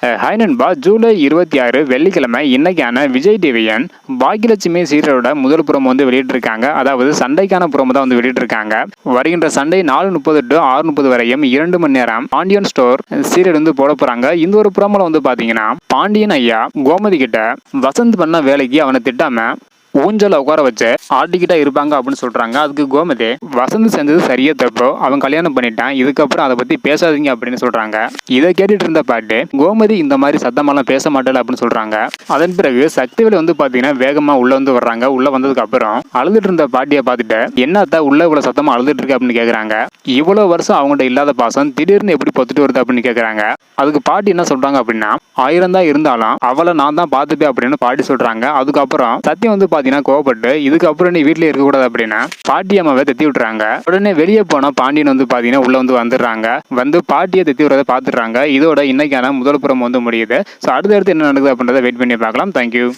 Hi நண்பா, ஜூலை 26 வெள்ளிக்கிழமை இன்னைக்கான விஜய் டிவியின் பாக்கியலட்சுமி சீரியலோட முதல் புறம் வந்து வெளியிட்டிருக்காங்க. அதாவது சண்டைக்கான புறம் தான் வந்து வெளியிட்டிருக்காங்க. வருகின்ற சண்டை 4:30 to 6:30 வரையும் 2 மணி நேரம் பாண்டியன் ஸ்டோர் சீரியல் வந்து போட போறாங்க. இந்த ஒரு புறமல வந்து பாத்தீங்கன்னா பாண்டியன் ஐயா கோமதி கிட்ட வசந்த் பண்ண வேலைக்கு அவனை திட்டாம ஊஞ்சல உட்கார வச்சு ஆட்டிக்கிட்டா இருப்பாங்க அப்படின்னு சொல்றாங்க. அதுக்கு கோமதி வசந்த் செஞ்சது சரியா தப்போ, அவன் கல்யாணம் பண்ணிட்டான், இதுக்கப்புறம் அதை பத்தி பேசாதீங்க அப்படின்னு சொல்றாங்க. இதை கேட்டுட்டு இருந்த பாட்டு கோமதி இந்த மாதிரி சத்தமெல்லாம் பேச மாட்டேன் அப்படின்னு சொல்றாங்க. அதன் பிறகு சக்திவேல் வந்து பாத்தீங்கன்னா வேகமா உள்ள வந்து வர்றாங்க. உள்ள வந்ததுக்கு அப்புறம் அழுதுட்டு இருந்த பாட்டியை பார்த்துட்டு என்னத்தா உள்ள இவ்வளவு சத்தமா அழுதுட்டு இருக்கு அப்படின்னு கேக்குறாங்க. இவ்வளவு வருஷம் அவங்கள்ட்ட இல்லாத பாசம் திடீர்னு எப்படி பொத்துட்டு வருது அப்படின்னு கேக்குறாங்க. அதுக்கு பாட்டி என்ன சொல்றாங்க அப்படின்னா 1000 தான் இருந்தாலும் அவளை நான் தான் பார்த்துப்பேன் அப்படின்னு பாட்டி சொல்றாங்க. அதுக்கப்புறம் சத்தியம் வந்து பாத்தீங்கன்னா கோவப்பட்டு இதுக்கப்புறம் நீ வீட்டிலே இருக்கக்கூடாது அப்படின்னா பாட்டி அம்மாவை தெத்தி விட்டுறாங்க. உடனே வெளியே போன பாண்டியன் வந்து பாத்தீங்கன்னா உள்ள வந்து வந்துடுறாங்க. வந்து பாட்டியை தெத்தி விடுறதை பார்த்துடுறாங்க. இதோட இன்னைக்கான முதல் புறம் வந்து முடியுது. ஸோ அடுத்தடுத்து என்ன நடக்குது அப்படின்றத வெயிட் பண்ணி பார்க்கலாம். தேங்க்யூ.